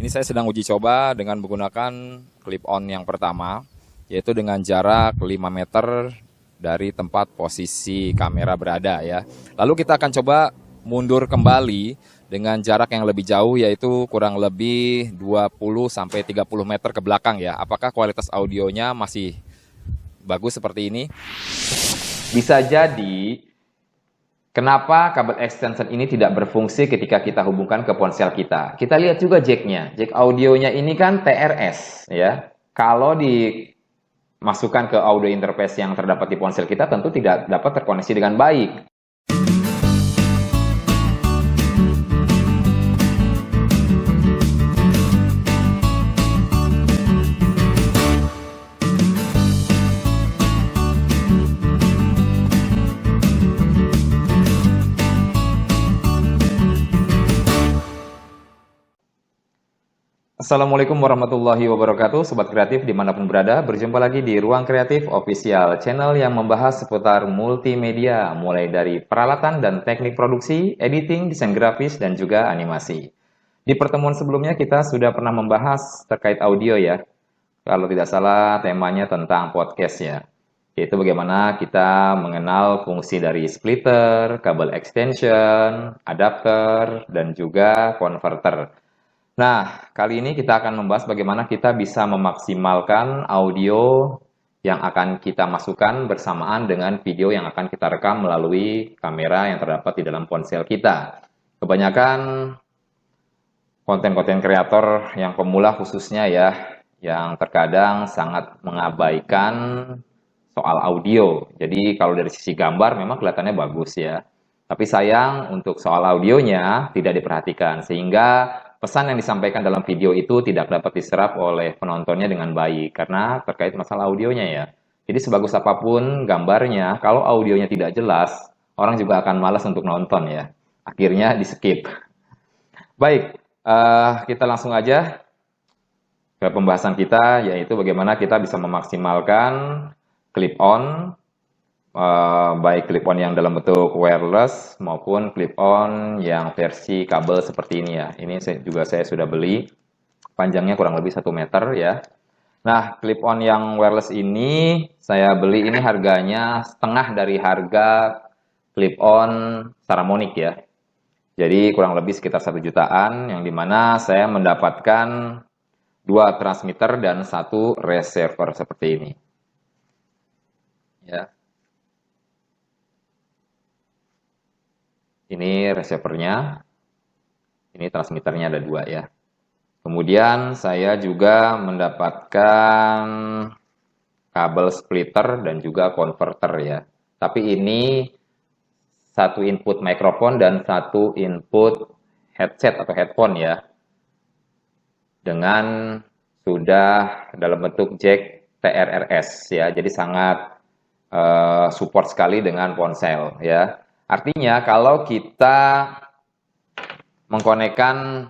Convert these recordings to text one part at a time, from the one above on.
Ini saya sedang uji coba dengan menggunakan clip on yang pertama, yaitu dengan jarak 5 meter dari tempat posisi kamera berada ya. Lalu kita akan coba mundur kembali dengan jarak yang lebih jauh, yaitu kurang lebih 20-30 meter ke belakang ya. Apakah kualitas audionya masih bagus seperti ini? Bisa jadi, kenapa kabel extension ini tidak berfungsi ketika kita hubungkan ke ponsel kita? Kita lihat juga jacknya. Jack audionya ini kan TRS ya. Kalau dimasukkan ke audio interface yang terdapat di ponsel kita, tentu tidak dapat terkoneksi dengan baik. Assalamualaikum warahmatullahi wabarakatuh, Sobat Kreatif dimanapun berada. Berjumpa lagi di Ruang Kreatif Official, channel yang membahas seputar multimedia, mulai dari peralatan dan teknik produksi, editing, desain grafis, dan juga animasi. Di pertemuan sebelumnya kita sudah pernah membahas terkait audio ya. Kalau tidak salah temanya tentang podcast ya. Yaitu bagaimana kita mengenal fungsi dari splitter, kabel extension, adapter, dan juga converter. Nah, kali ini kita akan membahas bagaimana kita bisa memaksimalkan audio yang akan kita masukkan bersamaan dengan video yang akan kita rekam melalui kamera yang terdapat di dalam ponsel kita. Kebanyakan konten-konten kreator yang pemula khususnya ya, yang terkadang sangat mengabaikan soal audio. Jadi kalau dari sisi gambar memang kelihatannya bagus ya. Tapi sayang untuk soal audionya tidak diperhatikan, sehingga pesan yang disampaikan dalam video itu tidak dapat diserap oleh penontonnya dengan baik karena terkait masalah audionya ya. Jadi sebagus apapun gambarnya, kalau audionya tidak jelas, orang juga akan malas untuk nonton ya. Akhirnya di skip. Baik, kita langsung aja ke pembahasan kita, yaitu bagaimana kita bisa memaksimalkan clip-on, baik clip-on yang dalam bentuk wireless maupun clip-on yang versi kabel seperti ini ya. Ini saya sudah beli, panjangnya kurang lebih 1 meter ya. Nah, clip-on yang wireless ini saya beli ini harganya setengah dari harga clip-on Saramonic ya. Jadi kurang lebih sekitar 1 jutaan, yang dimana saya mendapatkan 2 transmitter dan 1 receiver seperti ini. Ya. Ini receivernya, ini transmitternya ada 2 ya. Kemudian saya juga mendapatkan kabel splitter dan juga converter ya. Tapi ini 1 input mikrofon dan 1 input headset atau headphone ya. Dengan sudah dalam bentuk jack TRRS ya. Jadi sangat support sekali dengan ponsel ya. Artinya kalau kita mengkonekkan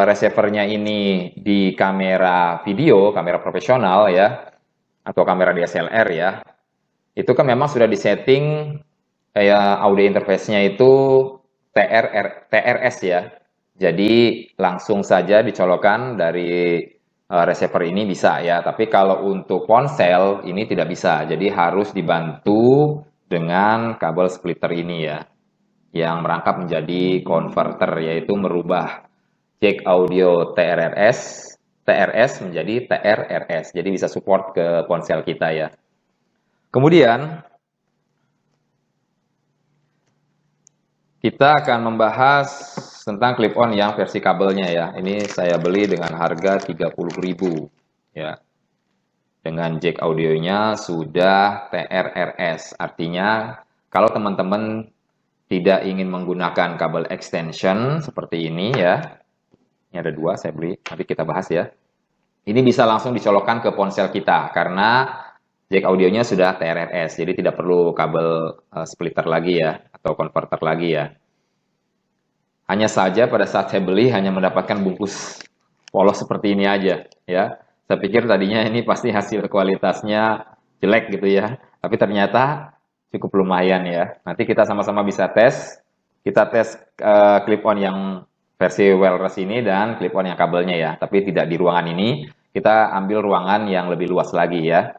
receivernya ini di kamera video, kamera profesional ya, atau kamera DSLR ya, itu kan memang sudah disetting audio interface-nya itu TRS ya. Jadi langsung saja dicolokkan dari receiver ini bisa ya, tapi kalau untuk ponsel ini tidak bisa, jadi harus dibantu dengan kabel splitter ini ya, yang merangkap menjadi converter, yaitu merubah jack audio TRS menjadi TRRS, jadi bisa support ke ponsel kita ya. Kemudian kita akan membahas tentang clip-on yang versi kabelnya ya. Ini saya beli dengan harga 30.000 ya. Dengan jack audionya sudah TRRS. Artinya kalau teman-teman tidak ingin menggunakan kabel extension seperti ini ya. Ini ada 2 saya beli, nanti kita bahas ya. Ini bisa langsung dicolokkan ke ponsel kita karena jack audionya sudah TRRS. Jadi tidak perlu kabel splitter lagi ya, atau converter lagi ya. Hanya saja pada saat saya beli hanya mendapatkan bungkus polos seperti ini aja ya. Saya pikir tadinya ini pasti hasil kualitasnya jelek gitu ya. Tapi ternyata cukup lumayan ya. Nanti kita sama-sama bisa tes. Kita tes clip-on yang versi wireless ini dan clip-on yang kabelnya ya. Tapi tidak di ruangan ini, kita ambil ruangan yang lebih luas lagi ya.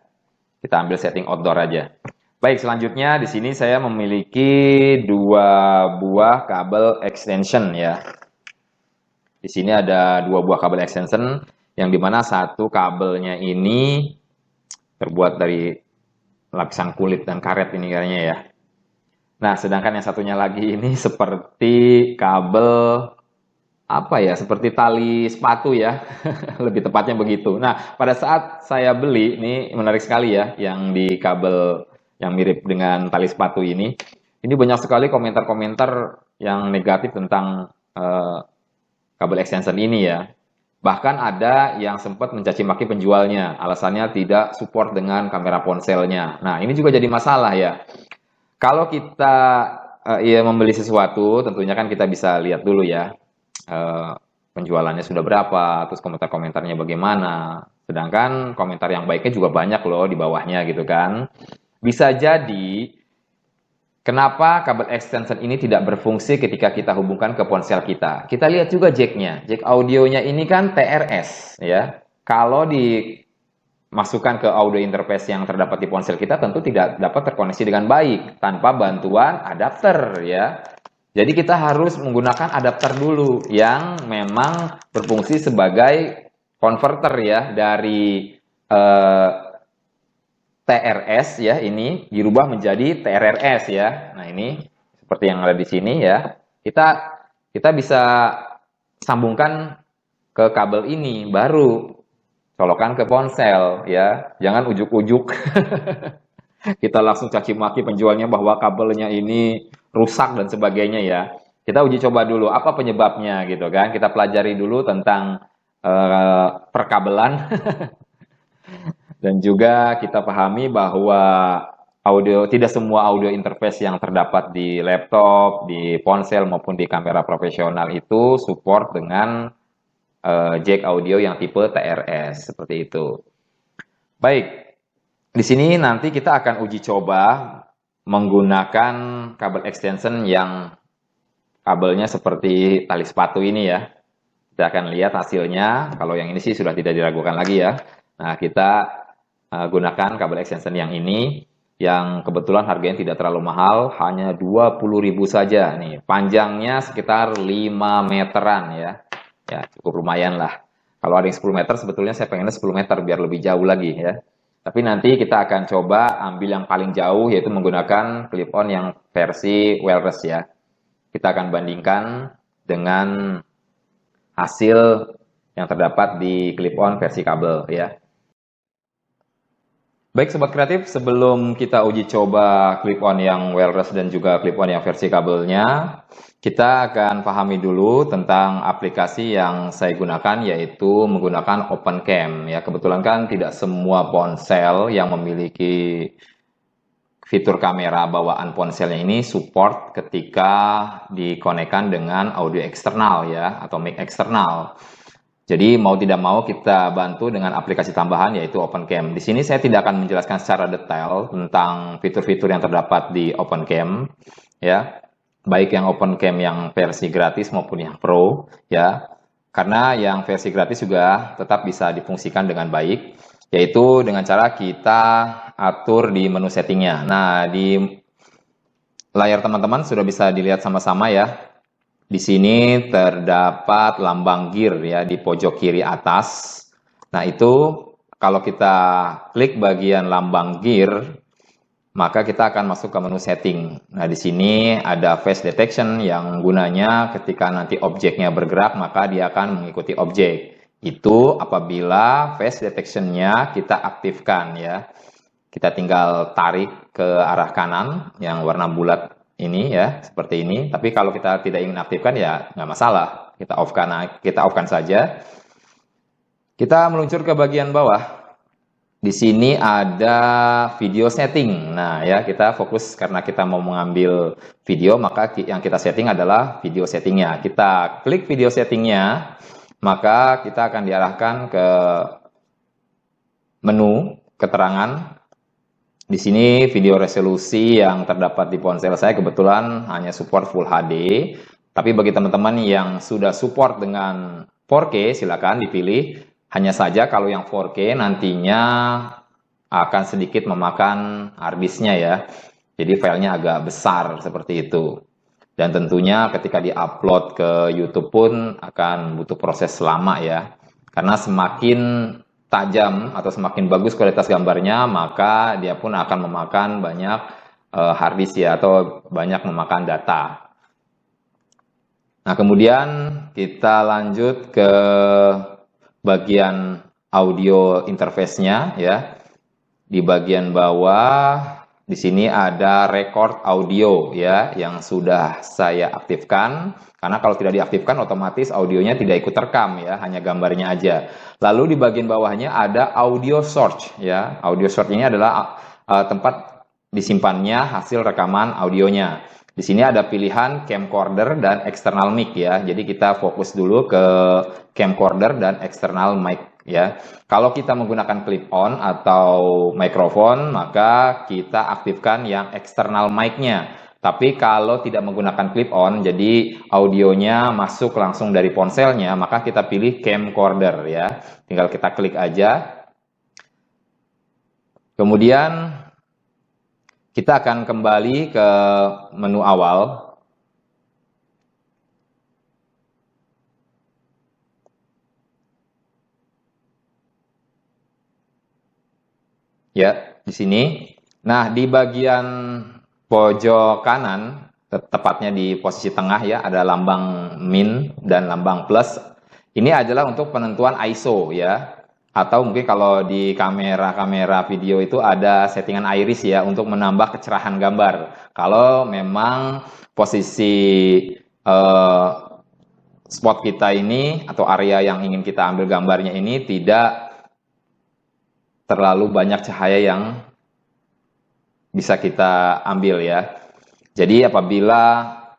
Kita ambil setting outdoor aja. Baik, selanjutnya di sini saya memiliki dua buah kabel extension ya. Di sini ada dua buah kabel extension yang dimana satu kabelnya ini terbuat dari lapisan kulit dan karet ini kayaknya ya. Nah, sedangkan yang satunya lagi ini seperti kabel apa ya, seperti tali sepatu ya, lebih tepatnya begitu. Nah, pada saat saya beli, ini menarik sekali ya, yang di kabel yang mirip dengan tali sepatu ini banyak sekali komentar-komentar yang negatif tentang kabel extension ini ya. Bahkan ada yang sempat mencaci maki penjualnya, alasannya tidak support dengan kamera ponselnya. Nah, ini juga jadi masalah ya. Kalau kita ya membeli sesuatu, tentunya kan kita bisa lihat dulu ya penjualannya sudah berapa, terus komentar-komentarnya bagaimana. Sedangkan komentar yang baiknya juga banyak loh di bawahnya gitu kan. Bisa jadi kenapa kabel extension ini tidak berfungsi ketika kita hubungkan ke ponsel kita. Kita lihat juga jacknya, jack audionya ini kan TRS ya. Kalau dimasukkan ke audio interface yang terdapat di ponsel kita tentu tidak dapat terkoneksi dengan baik tanpa bantuan adapter ya. Jadi kita harus menggunakan adapter dulu yang memang berfungsi sebagai converter ya dari TRS ya, ini dirubah menjadi TRRS ya. Nah, ini seperti yang ada di sini ya. Kita bisa sambungkan ke kabel ini baru colokan ke ponsel ya. Jangan ujuk-ujuk kita langsung caci maki penjualnya bahwa kabelnya ini rusak dan sebagainya ya. Kita uji coba dulu apa penyebabnya gitu kan. Kita pelajari dulu tentang perkabelan dan juga kita pahami bahwa tidak semua audio interface yang terdapat di laptop, di ponsel maupun di kamera profesional itu support dengan jack audio yang tipe TRS seperti itu. Baik. Di sini nanti kita akan uji coba menggunakan kabel extension yang kabelnya seperti tali sepatu ini ya. Kita akan lihat hasilnya. Kalau yang ini sih sudah tidak diragukan lagi ya. Nah, kita gunakan kabel extension yang ini yang kebetulan harganya tidak terlalu mahal, hanya 20.000 saja nih. Panjangnya sekitar 5 meteran ya. Ya, cukup lumayan lah. Kalau ada yang 10 meter sebetulnya saya pengennya 10 meter biar lebih jauh lagi ya. Tapi nanti kita akan coba ambil yang paling jauh yaitu menggunakan clip-on yang versi wireless ya. Kita akan bandingkan dengan hasil yang terdapat di clip-on versi kabel ya. Baik Sobat Kreatif, sebelum kita uji coba clip-on yang wireless dan juga clip-on yang versi kabelnya, kita akan pahami dulu tentang aplikasi yang saya gunakan yaitu menggunakan OpenCam ya. Kebetulan kan tidak semua ponsel yang memiliki fitur kamera bawaan ponselnya ini support ketika dikonekkan dengan audio eksternal ya atau mic eksternal. Jadi mau tidak mau kita bantu dengan aplikasi tambahan yaitu OpenCam. Di sini saya tidak akan menjelaskan secara detail tentang fitur-fitur yang terdapat di OpenCam ya. Baik yang OpenCam yang versi gratis maupun yang pro ya. Karena yang versi gratis juga tetap bisa difungsikan dengan baik yaitu dengan cara kita atur di menu settingnya. Nah, di layar teman-teman sudah bisa dilihat sama-sama ya. Di sini terdapat lambang gear ya di pojok kiri atas. Nah, itu kalau kita klik bagian lambang gear maka kita akan masuk ke menu setting. Nah, di sini ada face detection yang gunanya ketika nanti objeknya bergerak, maka dia akan mengikuti objek. Itu apabila face detection-nya kita aktifkan ya. Kita tinggal tarik ke arah kanan yang warna bulat ini ya, seperti ini. Tapi kalau kita tidak ingin aktifkan ya nggak masalah. Kita off-kan saja. Kita meluncur ke bagian bawah. Di sini ada video setting. Nah ya, kita fokus karena kita mau mengambil video, maka yang kita setting adalah video settingnya. Kita klik video settingnya, maka kita akan diarahkan ke menu keterangan. Di sini video resolusi yang terdapat di ponsel saya kebetulan hanya support Full HD. Tapi bagi teman-teman yang sudah support dengan 4K, silakan dipilih. Hanya saja kalau yang 4K nantinya akan sedikit memakan harddisknya ya. Jadi filenya agak besar seperti itu. Dan tentunya ketika di-upload ke YouTube pun akan butuh proses lama ya. Karena semakin tajam atau semakin bagus kualitas gambarnya, maka dia pun akan memakan banyak harddisk ya, atau banyak memakan data. Nah, kemudian kita lanjut ke bagian audio interface-nya ya. Di bagian bawah di sini ada record audio ya yang sudah saya aktifkan, karena kalau tidak diaktifkan otomatis audionya tidak ikut terekam ya, hanya gambarnya aja. Lalu di bagian bawahnya ada audio source ya. Audio source ini adalah tempat disimpannya hasil rekaman audionya. Di sini ada pilihan camcorder dan external mic ya. Jadi kita fokus dulu ke camcorder dan external mic ya. Kalau kita menggunakan clip on atau mikrofon, maka kita aktifkan yang external mic-nya. Tapi kalau tidak menggunakan clip on, jadi audionya masuk langsung dari ponselnya, maka kita pilih camcorder ya. Tinggal kita klik aja. Kemudian kita akan kembali ke menu awal. Ya, di sini. Nah, di bagian pojok kanan, tepatnya di posisi tengah ya, ada lambang min dan lambang plus. Ini adalah untuk penentuan ISO ya. Atau mungkin kalau di kamera video itu ada settingan iris ya, untuk menambah kecerahan gambar. Kalau memang posisi spot kita ini atau area yang ingin kita ambil gambarnya ini tidak terlalu banyak cahaya yang bisa kita ambil ya. Jadi apabila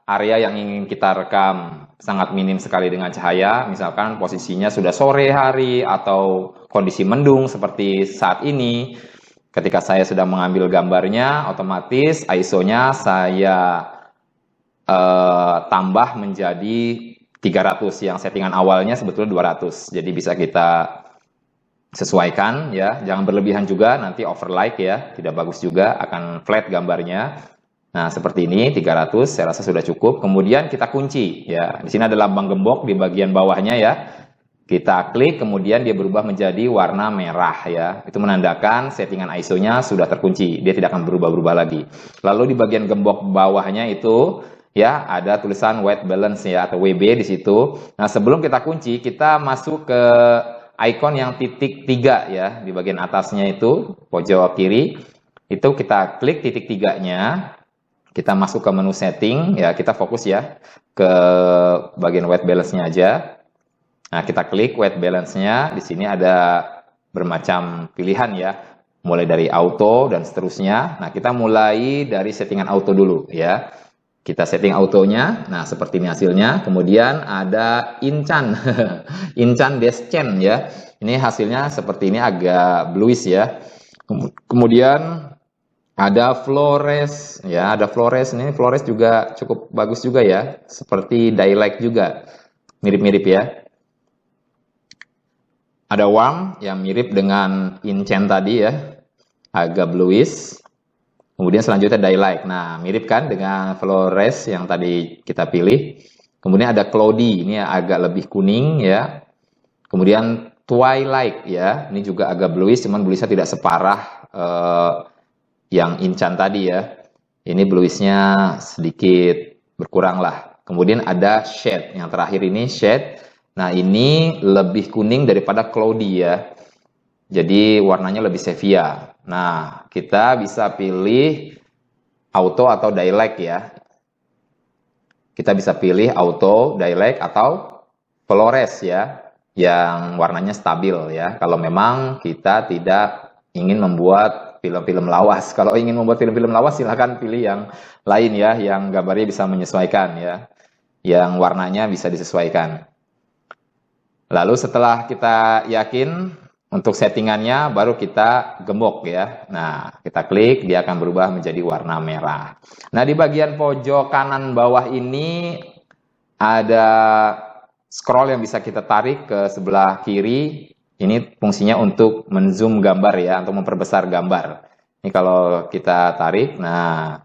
area yang ingin kita rekam sangat minim sekali dengan cahaya, misalkan posisinya sudah sore hari atau kondisi mendung seperti saat ini, ketika saya sedang mengambil gambarnya, otomatis ISO-nya saya tambah menjadi 300, yang settingan awalnya sebetulnya 200. Jadi bisa kita sesuaikan ya, jangan berlebihan juga, nanti overlight ya, tidak bagus juga, akan flat gambarnya. Nah, seperti ini 300 saya rasa sudah cukup. Kemudian kita kunci ya. Di sini ada lambang gembok di bagian bawahnya ya. Kita klik, kemudian dia berubah menjadi warna merah ya. Itu menandakan settingan ISO-nya sudah terkunci, dia tidak akan berubah-ubah lagi. Lalu di bagian gembok bawahnya itu ya ada tulisan white balance ya, atau WB di situ. Nah, sebelum kita kunci, kita masuk ke icon yang titik 3 ya, di bagian atasnya itu pojok kiri. Itu kita klik titik 3-nya. Kita masuk ke menu setting, ya kita fokus ya ke bagian white balance-nya aja. Nah, kita klik white balance-nya, di sini ada bermacam pilihan ya, mulai dari auto dan seterusnya. Nah, kita mulai dari settingan auto dulu ya. Kita setting autonya, nah seperti ini hasilnya. Kemudian ada Inchan, Inchan Descent ya. Ini hasilnya seperti ini, agak bluish ya. Kemudian ada Flores ya, ada Flores. Ini Flores juga cukup bagus juga ya, seperti Daylight juga, mirip-mirip ya. Ada Warm yang mirip dengan Inchan tadi ya, agak bluish. Kemudian selanjutnya Daylight. Nah, mirip kan dengan Flores yang tadi kita pilih. Kemudian ada Cloudy, ini agak lebih kuning ya. Kemudian Twilight ya, ini juga agak bluish, cuman bluishnya tidak separah yang Inchan tadi ya. Ini bluishnya sedikit berkurang lah. Kemudian ada shade, yang terakhir ini shade. Nah, ini lebih kuning daripada cloudy ya. Jadi warnanya lebih sepia. Nah, kita bisa pilih auto atau daylight ya. Kita bisa pilih auto, daylight atau Flores ya, yang warnanya stabil ya. Kalau memang kita tidak ingin membuat film-film lawas. Kalau ingin membuat film-film lawas, silahkan pilih yang lain ya, yang gambarnya bisa menyesuaikan ya, yang warnanya bisa disesuaikan. Lalu setelah kita yakin untuk settingannya, baru kita gembok ya. Nah, kita klik, dia akan berubah menjadi warna merah. Nah, di bagian pojok kanan bawah ini ada scroll yang bisa kita tarik ke sebelah kiri. Ini fungsinya untuk menzoom gambar ya, untuk memperbesar gambar. Ini kalau kita tarik, nah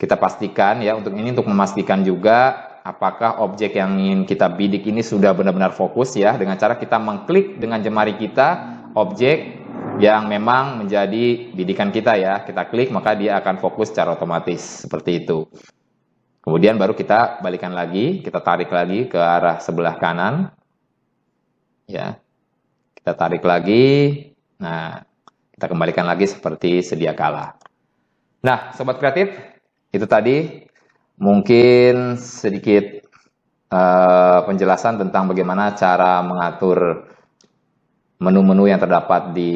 kita pastikan ya, untuk memastikan juga apakah objek yang ingin kita bidik ini sudah benar-benar fokus ya, dengan cara kita mengklik dengan jemari kita objek yang memang menjadi bidikan kita ya. Kita klik maka dia akan fokus secara otomatis seperti itu. Kemudian baru kita balikan lagi, kita tarik lagi ke arah sebelah kanan. Ya. Kita tarik lagi. Nah, kita kembalikan lagi seperti sedia kala. Nah, sobat kreatif, itu tadi mungkin sedikit penjelasan tentang bagaimana cara mengatur menu-menu yang terdapat di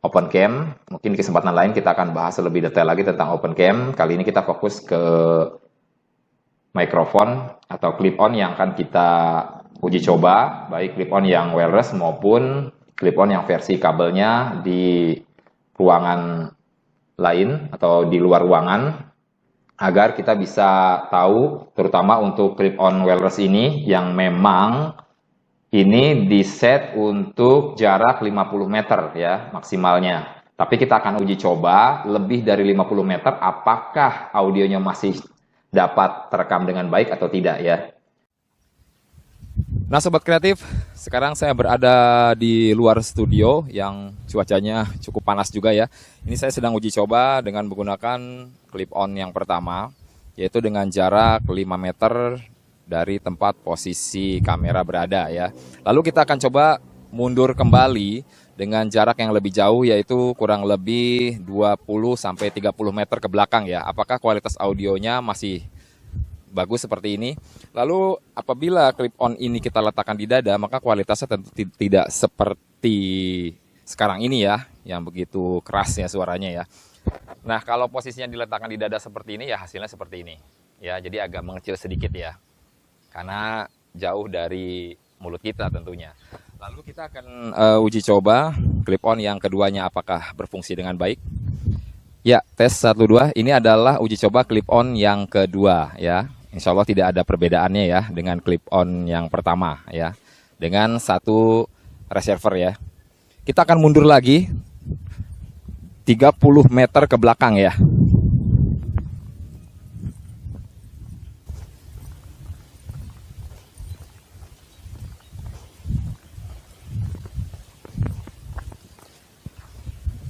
OpenCam. Mungkin di kesempatan lain kita akan bahas lebih detail lagi tentang OpenCam. Kali ini kita fokus ke mikrofon atau clip-on yang akan kita uji coba, baik clip-on yang wireless maupun clip-on yang versi kabelnya di ruangan lain atau di luar ruangan, agar kita bisa tahu, terutama untuk clip-on wireless ini yang memang ini di-set untuk jarak 50 meter ya maksimalnya. Tapi kita akan uji coba lebih dari 50 meter apakah audionya masih dapat terekam dengan baik atau tidak ya. Nah Sobat Kreatif, sekarang saya berada di luar studio yang cuacanya cukup panas juga ya. Ini saya sedang uji coba dengan menggunakan clip-on yang pertama, yaitu dengan jarak 5 meter dari tempat posisi kamera berada ya. Lalu kita akan coba mundur kembali dengan jarak yang lebih jauh, yaitu kurang lebih 20-30 meter ke belakang ya. Apakah kualitas audionya masih bagus seperti ini. Lalu apabila clip-on ini kita letakkan di dada, maka kualitasnya tentu tidak seperti sekarang ini ya, yang begitu kerasnya suaranya ya. Nah, kalau posisinya diletakkan di dada seperti ini ya hasilnya seperti ini. Ya, jadi agak mengecil sedikit ya. Karena jauh dari mulut kita tentunya. Lalu kita akan uji coba clip-on yang keduanya apakah berfungsi dengan baik. Ya, tes 1 2. Ini adalah uji coba clip-on yang kedua ya. Insya Allah tidak ada perbedaannya ya dengan clip-on yang pertama ya. Dengan satu receiver ya. Kita akan mundur lagi 30 meter ke belakang ya.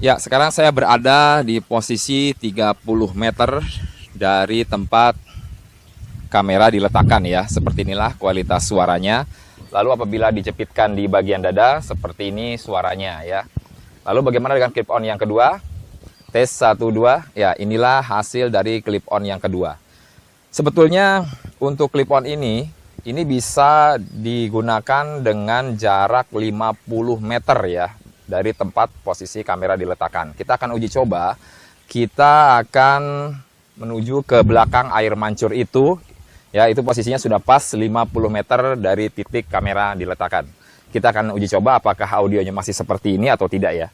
Ya, sekarang saya berada di posisi 30 meter dari tempat kamera diletakkan ya. Seperti inilah kualitas suaranya. Lalu apabila dicepitkan di bagian dada, seperti ini suaranya ya. Lalu bagaimana dengan clip-on yang kedua? Tes 1 2. Ya, inilah hasil dari clip-on yang kedua. Sebetulnya untuk clip-on ini bisa digunakan dengan jarak 50 meter ya dari tempat posisi kamera diletakkan. Kita akan uji coba. Kita akan menuju ke belakang air mancur itu. Ya, itu posisinya sudah pas 50 meter dari titik kamera diletakkan. Kita akan uji coba apakah audionya masih seperti ini atau tidak ya.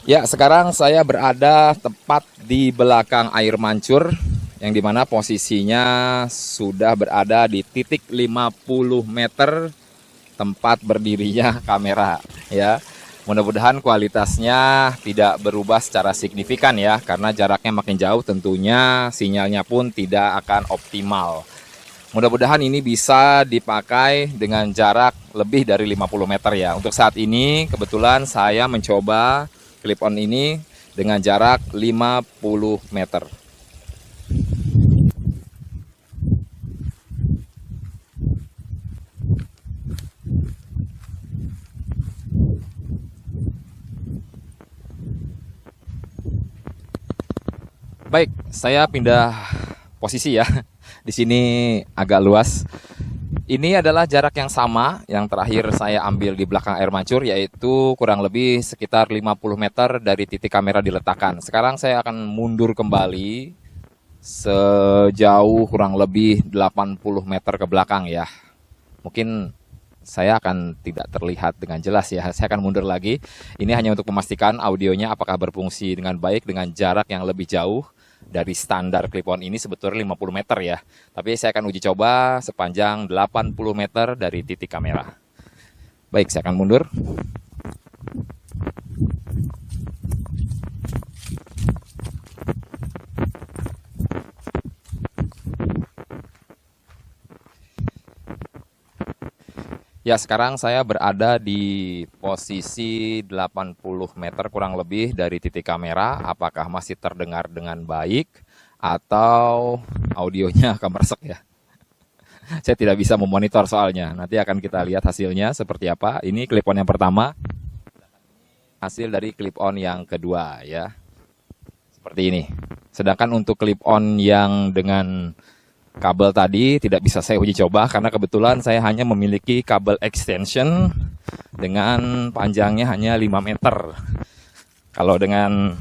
Ya, sekarang saya berada tepat di belakang air mancur, yang dimana posisinya sudah berada di titik 50 meter tempat berdirinya kamera ya. Mudah-mudahan kualitasnya tidak berubah secara signifikan ya, karena jaraknya makin jauh tentunya sinyalnya pun tidak akan optimal. Mudah-mudahan ini bisa dipakai dengan jarak lebih dari 50 meter ya. Untuk saat ini kebetulan saya mencoba clip-on ini dengan jarak 50 meter. Baik, saya pindah posisi ya. Di sini agak luas. Ini adalah jarak yang sama yang terakhir saya ambil di belakang air mancur, yaitu kurang lebih sekitar 50 meter dari titik kamera diletakkan. Sekarang saya akan mundur kembali sejauh kurang lebih 80 meter ke belakang ya. Mungkin saya akan tidak terlihat dengan jelas ya. Saya akan mundur lagi. Ini hanya untuk memastikan audionya apakah berfungsi dengan baik dengan jarak yang lebih jauh dari standar clip-on ini sebetulnya 50 meter ya. Tapi saya akan uji coba sepanjang 80 meter dari titik kamera. Baik, saya akan mundur. Ya, sekarang saya berada di posisi 80 meter kurang lebih dari titik kamera. Apakah masih terdengar dengan baik atau audionya akan meresek ya? Saya tidak bisa memonitor soalnya. Nanti akan kita lihat hasilnya seperti apa. Ini clip-on yang pertama. Hasil dari clip-on yang kedua ya. Seperti ini. Sedangkan untuk clip-on yang dengan kabel tadi tidak bisa saya uji coba karena kebetulan saya hanya memiliki kabel extension dengan panjangnya hanya 5 meter. Kalau dengan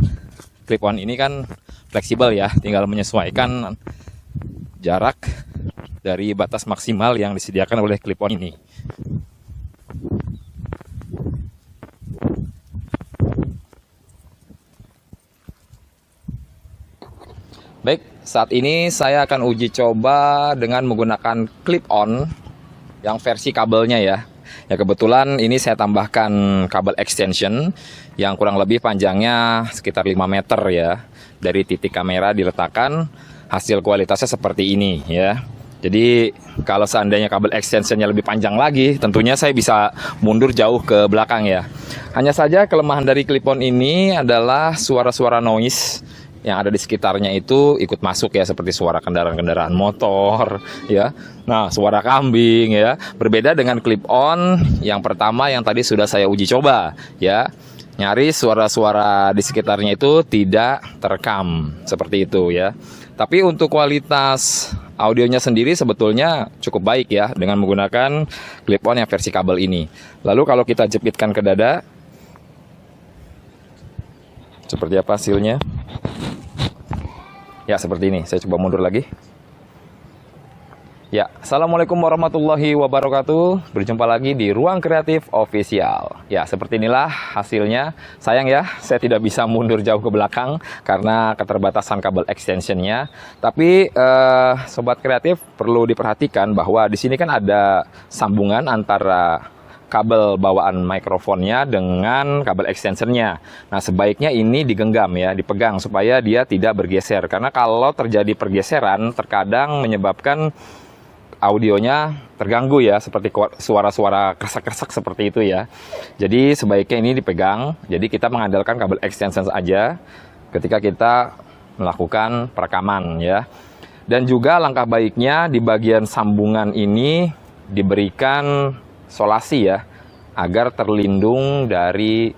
clip-on ini kan fleksibel ya, tinggal menyesuaikan jarak dari batas maksimal yang disediakan oleh clip-on ini. Baik, saat ini saya akan uji coba dengan menggunakan clip-on yang versi kabelnya ya. Ya kebetulan ini saya tambahkan kabel extension yang kurang lebih panjangnya sekitar 5 meter ya. Dari titik kamera diletakkan, hasil kualitasnya seperti ini ya. Jadi kalau seandainya kabel extensionnya lebih panjang lagi, tentunya saya bisa mundur jauh ke belakang ya. Hanya saja kelemahan dari clip-on ini adalah suara-suara noise yang ada di sekitarnya itu ikut masuk ya, seperti suara kendaraan-kendaraan motor ya. Nah, suara kambing ya. Berbeda dengan clip-on yang pertama yang tadi sudah saya uji coba ya. Nyaris suara-suara di sekitarnya itu tidak terekam seperti itu ya. Tapi untuk kualitas audionya sendiri sebetulnya cukup baik ya dengan menggunakan clip-on yang versi kabel ini. Lalu kalau kita jepitkan ke dada, seperti apa hasilnya? Ya, seperti ini. Saya coba mundur lagi. Ya, Assalamualaikum warahmatullahi wabarakatuh. Berjumpa lagi di Ruang Kreatif Official. Ya, seperti inilah hasilnya. Sayang ya, saya tidak bisa mundur jauh ke belakang karena keterbatasan kabel extensionnya. Tapi Sobat Kreatif perlu diperhatikan bahwa di sini kan ada sambungan antara kabel bawaan mikrofonnya dengan kabel extensionnya. Nah, sebaiknya ini digenggam ya, dipegang supaya dia tidak bergeser. Karena kalau terjadi pergeseran, terkadang menyebabkan audionya terganggu ya, seperti suara-suara kresek-kresek seperti itu ya. Jadi sebaiknya ini dipegang. Jadi kita mengandalkan kabel extension aja ketika kita melakukan perekaman ya. Dan juga langkah baiknya di bagian sambungan ini diberikan solasi ya, agar terlindung dari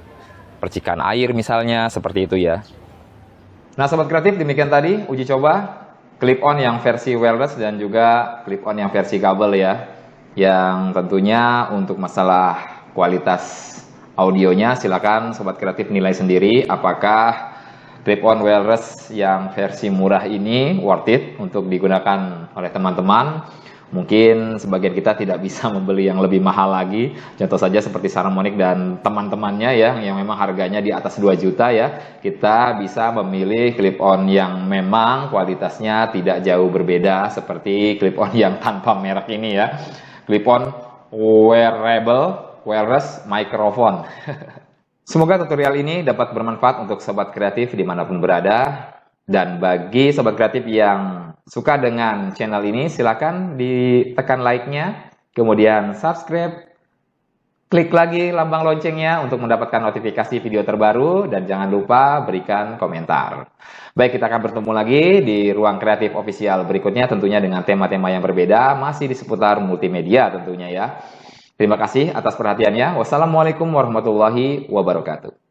percikan air misalnya, seperti itu ya. Nah Sobat Kreatif, demikian tadi uji coba clip-on yang versi wireless dan juga clip-on yang versi kabel ya. Yang tentunya untuk masalah kualitas audionya silakan Sobat Kreatif nilai sendiri apakah clip-on wireless yang versi murah ini worth it untuk digunakan oleh teman-teman. Mungkin sebagian kita tidak bisa membeli yang lebih mahal lagi. Contoh saja seperti Saramonic dan teman-temannya ya, yang memang harganya di atas 2 juta ya. Kita bisa memilih clip-on yang memang kualitasnya tidak jauh berbeda seperti clip-on yang tanpa merek ini ya. Clip-on wearable wireless microphone. Semoga tutorial ini dapat bermanfaat untuk Sobat Kreatif dimanapun berada. Dan bagi Sobat Kreatif yang suka dengan channel ini, silakan ditekan like-nya, kemudian subscribe, klik lagi lambang loncengnya untuk mendapatkan notifikasi video terbaru, dan jangan lupa berikan komentar. Baik, kita akan bertemu lagi di Ruang Kreatif Official berikutnya, tentunya dengan tema-tema yang berbeda, masih di seputar multimedia tentunya ya. Terima kasih atas perhatiannya. Wassalamualaikum warahmatullahi wabarakatuh.